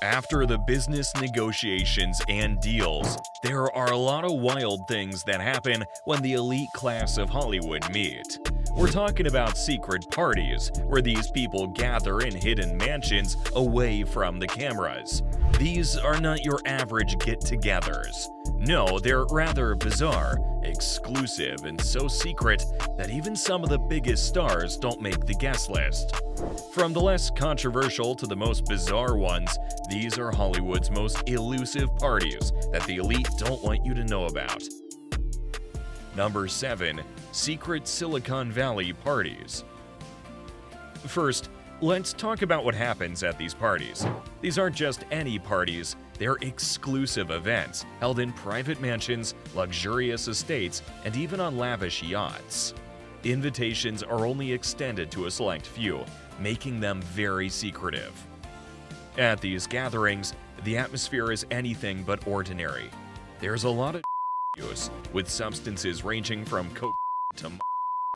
After the business negotiations and deals, there are a lot of wild things that happen when the elite class of Hollywood meet. We're talking about secret parties, where these people gather in hidden mansions away from the cameras. These are not your average get-togethers. No, they're rather bizarre, exclusive, and so secret that even some of the biggest stars don't make the guest list. From the less controversial to the most bizarre ones, these are Hollywood's most elusive parties that the elite don't want you to know about. Number 7. Secret Silicon Valley Parties. First, let's talk about what happens at these parties. These aren't just any parties, they're exclusive events held in private mansions, luxurious estates, and even on lavish yachts. Invitations are only extended to a select few, making them very secretive. At these gatherings, the atmosphere is anything but ordinary. There's a lot of use, with substances ranging from coke to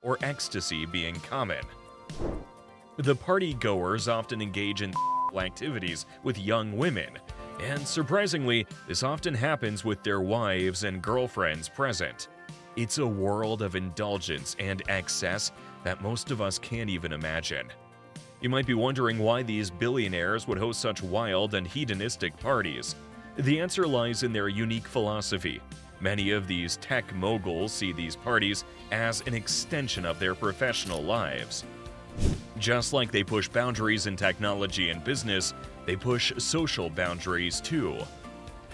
or ecstasy being common. The party-goers often engage in activities with young women, and surprisingly, this often happens with their wives and girlfriends present. It's a world of indulgence and excess that most of us can't even imagine. You might be wondering why these billionaires would host such wild and hedonistic parties. The answer lies in their unique philosophy. Many of these tech moguls see these parties as an extension of their professional lives. Just like they push boundaries in technology and business, they push social boundaries too.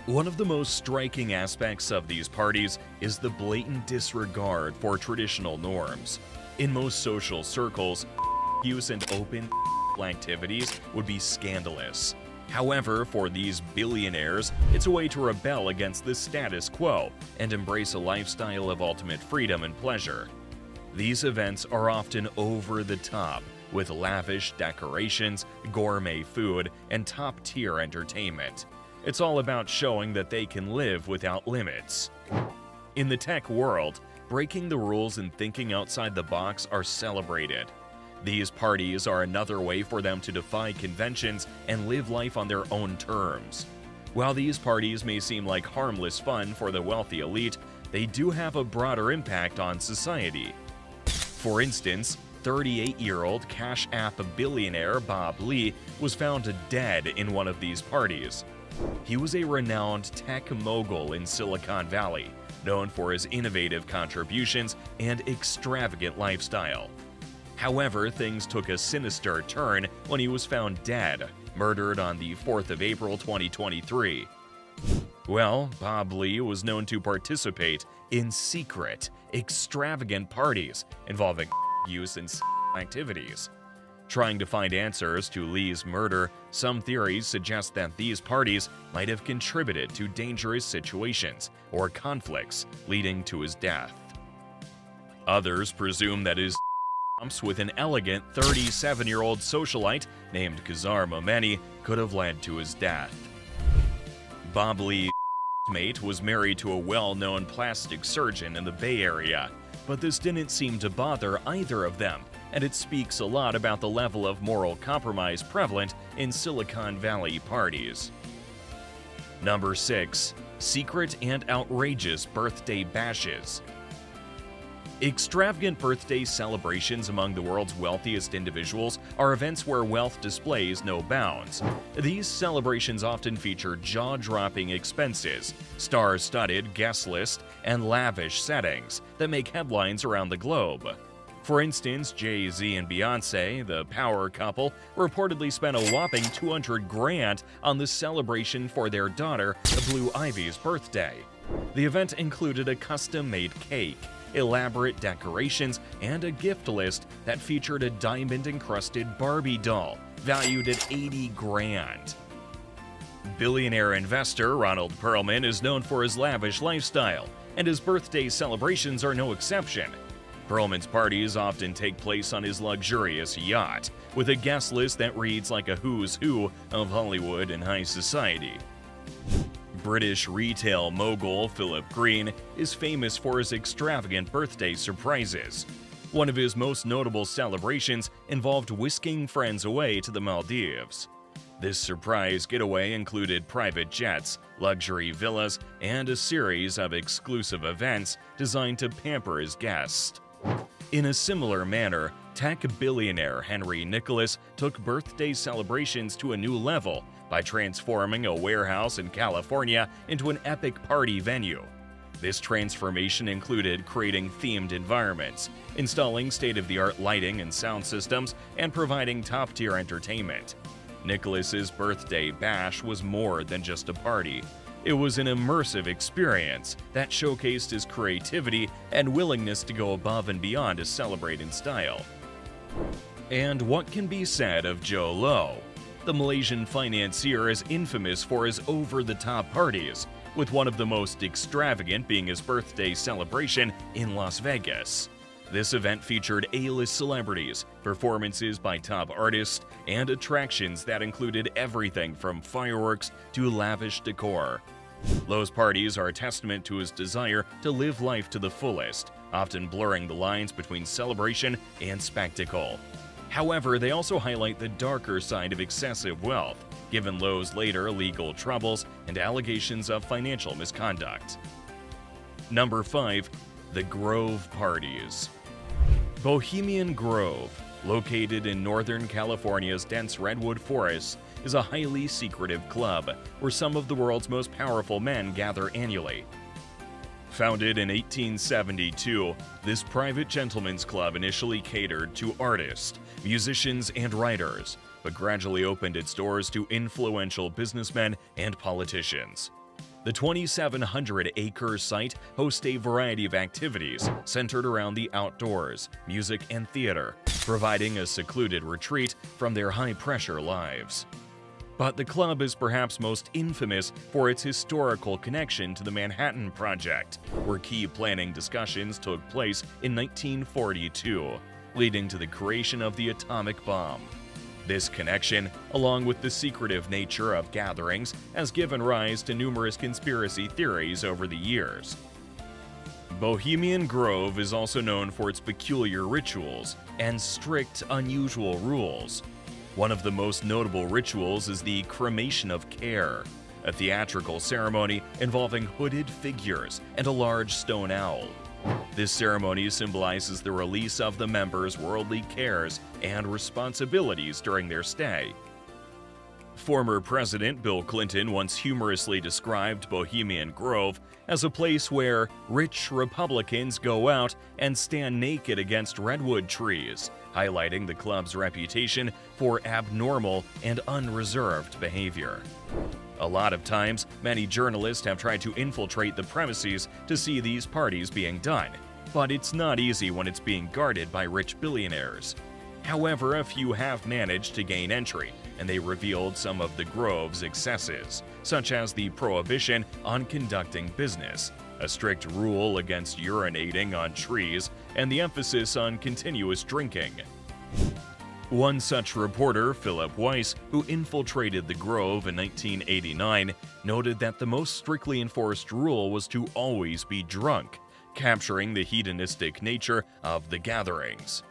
One of the most striking aspects of these parties is the blatant disregard for traditional norms. In most social circles, use and open activities would be scandalous. However, for these billionaires, it's a way to rebel against the status quo and embrace a lifestyle of ultimate freedom and pleasure. These events are often over the top, with lavish decorations, gourmet food, and top-tier entertainment. It's all about showing that they can live without limits. In the tech world, breaking the rules and thinking outside the box are celebrated. These parties are another way for them to defy conventions and live life on their own terms. While these parties may seem like harmless fun for the wealthy elite, they do have a broader impact on society. For instance, 38-year-old Cash App billionaire Bob Lee was found dead in one of these parties. He was a renowned tech mogul in Silicon Valley, known for his innovative contributions and extravagant lifestyle. However, things took a sinister turn when he was found dead, murdered on the 4th of April 2023. Well, Bob Lee was known to participate in secret, extravagant parties involving use and activities. Trying to find answers to Lee's murder, some theories suggest that these parties might have contributed to dangerous situations or conflicts leading to his death. Others presume that his with an elegant 37-year-old socialite named Kazar Momeni could have led to his death. Bob Lee's mate was married to a well-known plastic surgeon in the Bay Area, but this didn't seem to bother either of them, and it speaks a lot about the level of moral compromise prevalent in Silicon Valley parties. Number 6. Secret and outrageous birthday bashes. Extravagant birthday celebrations among the world's wealthiest individuals are events where wealth displays no bounds. These celebrations often feature jaw-dropping expenses, star-studded guest lists, and lavish settings that make headlines around the globe. For instance, Jay-Z and Beyoncé, the power couple, reportedly spent a whopping $200 grand on the celebration for their daughter, Blue Ivy's birthday. The event included a custom-made cake, elaborate decorations, and a gift list that featured a diamond-encrusted Barbie doll, valued at 80 grand. Billionaire investor Ronald Perelman is known for his lavish lifestyle, and his birthday celebrations are no exception. Perelman's parties often take place on his luxurious yacht, with a guest list that reads like a who's who of Hollywood and high society. British retail mogul Philip Green is famous for his extravagant birthday surprises. One of his most notable celebrations involved whisking friends away to the Maldives. This surprise getaway included private jets, luxury villas, and a series of exclusive events designed to pamper his guests. In a similar manner, tech billionaire Henry Nicholas took birthday celebrations to a new level by transforming a warehouse in California into an epic party venue. This transformation included creating themed environments, installing state-of-the-art lighting and sound systems, and providing top-tier entertainment. Nicholas's birthday bash was more than just a party. It was an immersive experience that showcased his creativity and willingness to go above and beyond to celebrate in style. And what can be said of Joe Low? The Malaysian financier is infamous for his over-the-top parties, with one of the most extravagant being his birthday celebration in Las Vegas. This event featured A-list celebrities, performances by top artists, and attractions that included everything from fireworks to lavish decor. Low's parties are a testament to his desire to live life to the fullest, often blurring the lines between celebration and spectacle. However, they also highlight the darker side of excessive wealth, given Low's later legal troubles and allegations of financial misconduct. Number 5. The Grove Parties. Bohemian Grove, located in Northern California's dense redwood forests, is a highly secretive club where some of the world's most powerful men gather annually. Founded in 1872, this private gentlemen's club initially catered to artists, musicians, and writers, but gradually opened its doors to influential businessmen and politicians. The 2,700-acre site hosts a variety of activities centered around the outdoors, music, and theater, providing a secluded retreat from their high-pressure lives. But the club is perhaps most infamous for its historical connection to the Manhattan Project, where key planning discussions took place in 1942, leading to the creation of the atomic bomb. This connection, along with the secretive nature of gatherings, has given rise to numerous conspiracy theories over the years. Bohemian Grove is also known for its peculiar rituals and strict, unusual rules. One of the most notable rituals is the Cremation of Care, a theatrical ceremony involving hooded figures and a large stone owl. This ceremony symbolizes the release of the members' worldly cares and responsibilities during their stay. Former President Bill Clinton once humorously described Bohemian Grove as a place where rich Republicans go out and stand naked against redwood trees, highlighting the club's reputation for abnormal and unreserved behavior. A lot of times, many journalists have tried to infiltrate the premises to see these parties being done, but it's not easy when it's being guarded by rich billionaires. However, a few have managed to gain entry, and they revealed some of the Grove's excesses, such as the prohibition on conducting business, a strict rule against urinating on trees, and the emphasis on continuous drinking. One such reporter, Philip Weiss, who infiltrated the Grove in 1989, noted that the most strictly enforced rule was to always be drunk, capturing the hedonistic nature of the gatherings.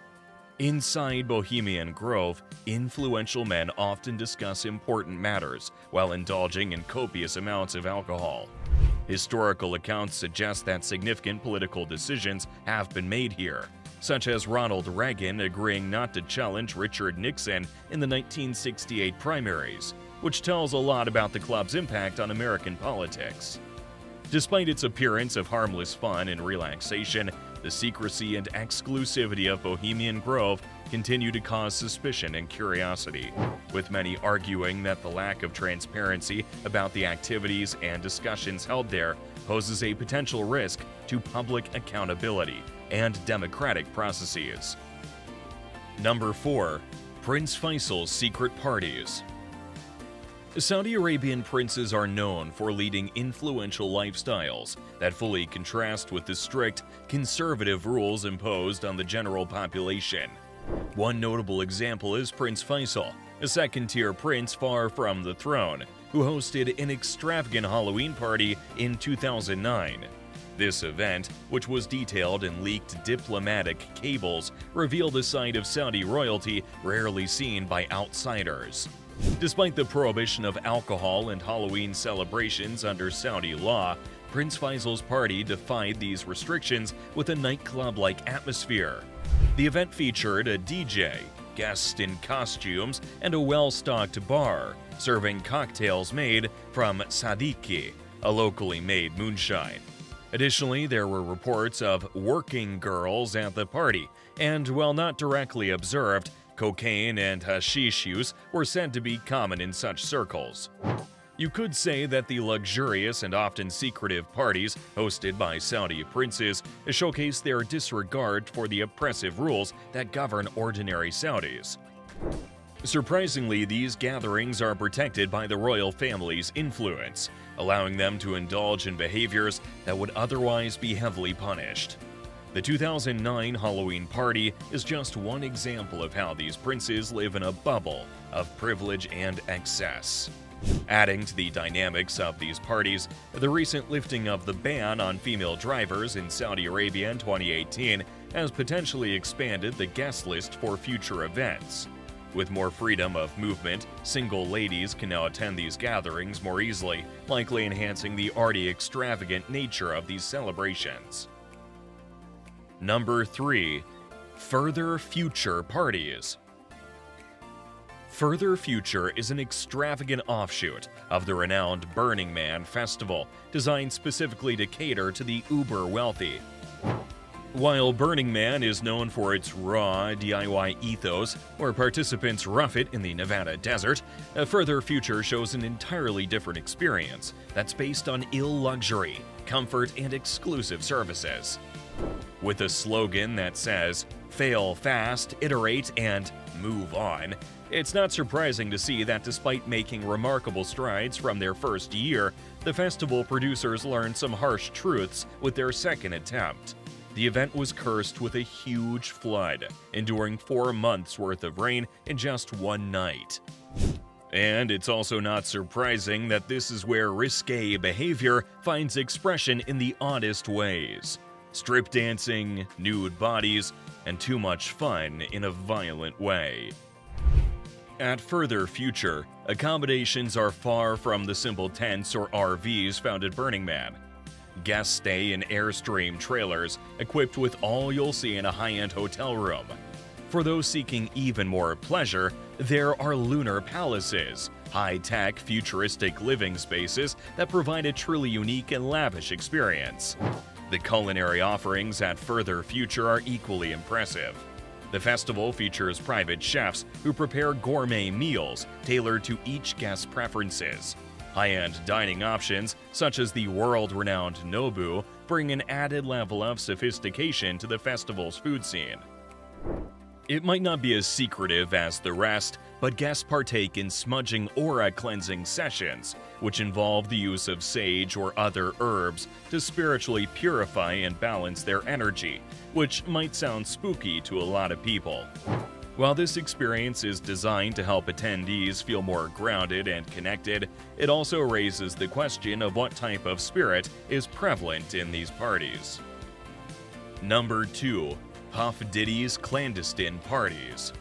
Inside Bohemian Grove, influential men often discuss important matters while indulging in copious amounts of alcohol. Historical accounts suggest that significant political decisions have been made here, such as Ronald Reagan agreeing not to challenge Richard Nixon in the 1968 primaries, which tells a lot about the club's impact on American politics. Despite its appearance of harmless fun and relaxation, the secrecy and exclusivity of Bohemian Grove continue to cause suspicion and curiosity, with many arguing that the lack of transparency about the activities and discussions held there poses a potential risk to public accountability and democratic processes. Number 4. Prince Faisal's Secret Parties. Saudi Arabian princes are known for leading influential lifestyles that fully contrast with the strict, conservative rules imposed on the general population. One notable example is Prince Faisal, a second-tier prince far from the throne, who hosted an extravagant Halloween party in 2009. This event, which was detailed in leaked diplomatic cables, revealed a side of Saudi royalty rarely seen by outsiders. Despite the prohibition of alcohol and Halloween celebrations under Saudi law, Prince Faisal's party defied these restrictions with a nightclub-like atmosphere. The event featured a DJ, guests in costumes, and a well-stocked bar, serving cocktails made from sadiki, a locally made moonshine. Additionally, there were reports of working girls at the party, and while not directly observed, cocaine and hashish use were said to be common in such circles. You could say that the luxurious and often secretive parties hosted by Saudi princes showcase their disregard for the oppressive rules that govern ordinary Saudis. Surprisingly, these gatherings are protected by the royal family's influence, allowing them to indulge in behaviors that would otherwise be heavily punished. The 2009 Halloween party is just one example of how these princes live in a bubble of privilege and excess. Adding to the dynamics of these parties, the recent lifting of the ban on female drivers in Saudi Arabia in 2018 has potentially expanded the guest list for future events. With more freedom of movement, single ladies can now attend these gatherings more easily, likely enhancing the already extravagant nature of these celebrations. Number 3. Further Future Parties. Further Future is an extravagant offshoot of the renowned Burning Man festival, designed specifically to cater to the uber-wealthy. While Burning Man is known for its raw DIY ethos, where participants rough it in the Nevada desert, Further Future shows an entirely different experience that's based on luxury, comfort, and exclusive services. With a slogan that says, "Fail fast, iterate, and move on," it's not surprising to see that despite making remarkable strides from their first year, the festival producers learned some harsh truths with their second attempt. The event was cursed with a huge flood, enduring 4 months' worth of rain in just one night. And it's also not surprising that this is where risque behavior finds expression in the oddest ways. Strip dancing, nude bodies, and too much fun in a violent way. At Further Future, accommodations are far from the simple tents or RVs found at Burning Man. Guests stay in Airstream trailers equipped with all you'll see in a high-end hotel room. For those seeking even more pleasure, there are lunar palaces, high-tech, futuristic living spaces that provide a truly unique and lavish experience. The culinary offerings at Further Future are equally impressive. The festival features private chefs who prepare gourmet meals tailored to each guest's preferences. High-end dining options, such as the world-renowned Nobu, bring an added level of sophistication to the festival's food scene. It might not be as secretive as the rest, but guests partake in smudging aura-cleansing sessions, which involve the use of sage or other herbs to spiritually purify and balance their energy, which might sound spooky to a lot of people. While this experience is designed to help attendees feel more grounded and connected, it also raises the question of what type of spirit is prevalent in these parties. Number 2. Puff Diddy's Clandestine Parties.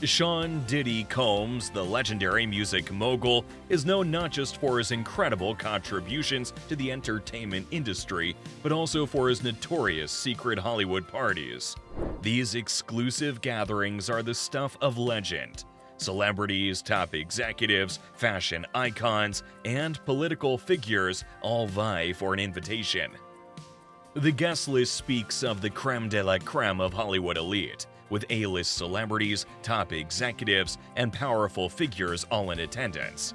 Sean Diddy Combs, the legendary music mogul, is known not just for his incredible contributions to the entertainment industry, but also for his notorious secret Hollywood parties. These exclusive gatherings are the stuff of legend. Celebrities, top executives, fashion icons, and political figures all vie for an invitation. The guest list speaks of the creme de la creme of Hollywood elite, with A-list celebrities, top executives, and powerful figures all in attendance.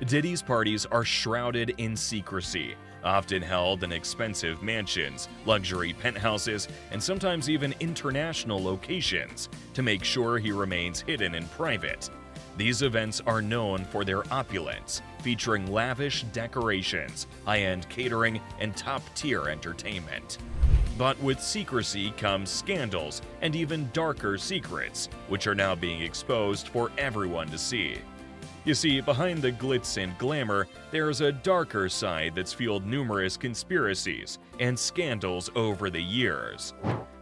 Diddy's parties are shrouded in secrecy, often held in expensive mansions, luxury penthouses, and sometimes even international locations, to make sure he remains hidden and private. These events are known for their opulence, featuring lavish decorations, high-end catering, and top-tier entertainment. But with secrecy comes scandals and even darker secrets, which are now being exposed for everyone to see. You see, behind the glitz and glamour, there's a darker side that's fueled numerous conspiracies and scandals over the years.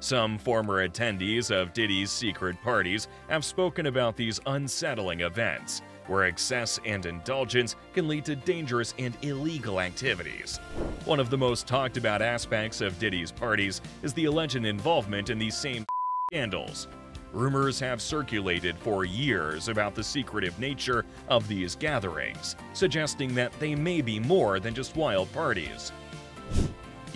Some former attendees of Diddy's secret parties have spoken about these unsettling events, where excess and indulgence can lead to dangerous and illegal activities. One of the most talked about aspects of Diddy's parties is the alleged involvement in these same scandals. Rumors have circulated for years about the secretive nature of these gatherings, suggesting that they may be more than just wild parties.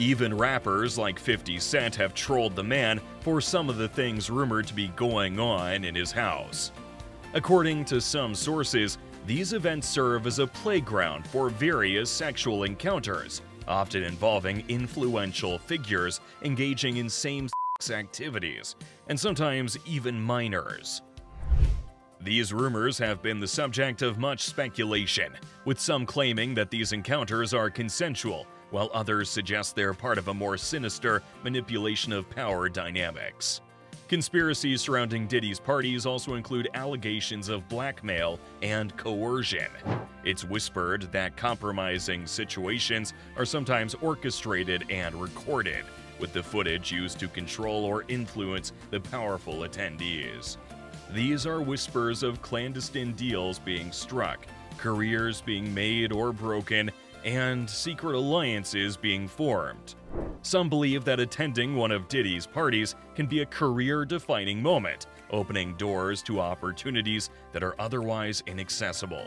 Even rappers like 50 Cent have trolled the man for some of the things rumored to be going on in his house. According to some sources, these events serve as a playground for various sexual encounters, often involving influential figures engaging in same-sex activities, and sometimes even minors. These rumors have been the subject of much speculation, with some claiming that these encounters are consensual, while others suggest they're part of a more sinister manipulation of power dynamics. Conspiracies surrounding Diddy's parties also include allegations of blackmail and coercion. It's whispered that compromising situations are sometimes orchestrated and recorded, with the footage used to control or influence the powerful attendees. These are whispers of clandestine deals being struck, careers being made or broken, and secret alliances being formed. Some believe that attending one of Diddy's parties can be a career-defining moment, opening doors to opportunities that are otherwise inaccessible.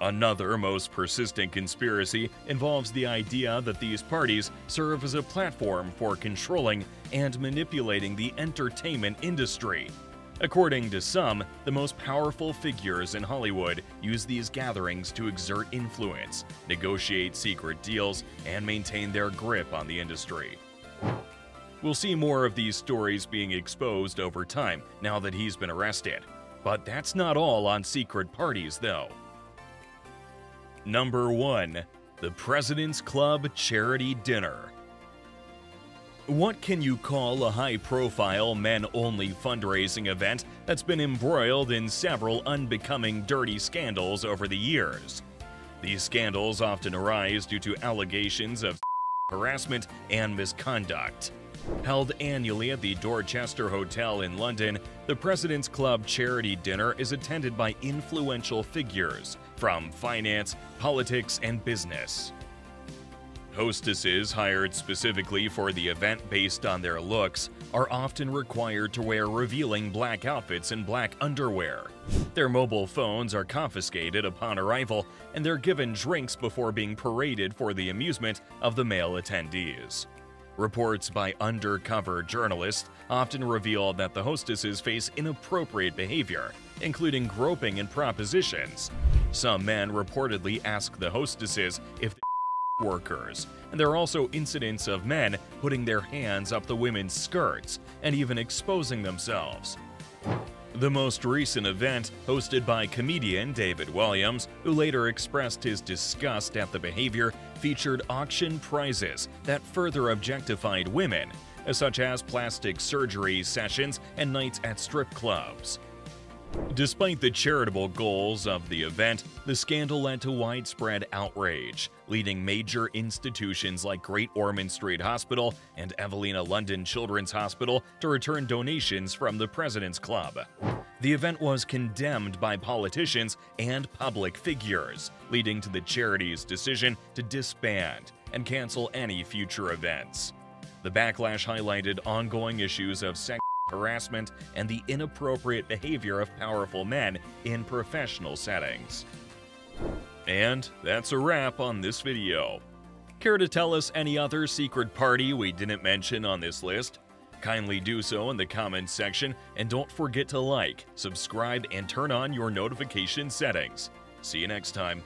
Another most persistent conspiracy involves the idea that these parties serve as a platform for controlling and manipulating the entertainment industry. According to some, the most powerful figures in Hollywood use these gatherings to exert influence, negotiate secret deals, and maintain their grip on the industry. We'll see more of these stories being exposed over time now that he's been arrested. But that's not all on secret parties, though. Number 1. The President's Club Charity Dinner. What can you call a high-profile, men-only fundraising event that's been embroiled in several unbecoming dirty scandals over the years? These scandals often arise due to allegations of harassment and misconduct. Held annually at the Dorchester Hotel in London, the President's Club Charity Dinner is attended by influential figures from finance, politics, and business. Hostesses hired specifically for the event based on their looks are often required to wear revealing black outfits and black underwear. Their mobile phones are confiscated upon arrival, and they're given drinks before being paraded for the amusement of the male attendees. Reports by undercover journalists often reveal that the hostesses face inappropriate behavior, including groping and propositions. Some men reportedly ask the hostesses if they workers, and there are also incidents of men putting their hands up the women's skirts and even exposing themselves. The most recent event, hosted by comedian David Williams, who later expressed his disgust at the behavior, featured auction prizes that further objectified women, such as plastic surgery sessions and nights at strip clubs. Despite the charitable goals of the event, the scandal led to widespread outrage, leading major institutions like Great Ormond Street Hospital and Evelina London Children's Hospital to return donations from the President's Club. The event was condemned by politicians and public figures, leading to the charity's decision to disband and cancel any future events. The backlash highlighted ongoing issues of sexual harassment and the inappropriate behavior of powerful men in professional settings. And that's a wrap on this video. Care to tell us any other secret party we didn't mention on this list? Kindly do so in the comments section, and don't forget to like, subscribe, and turn on your notification settings. See you next time.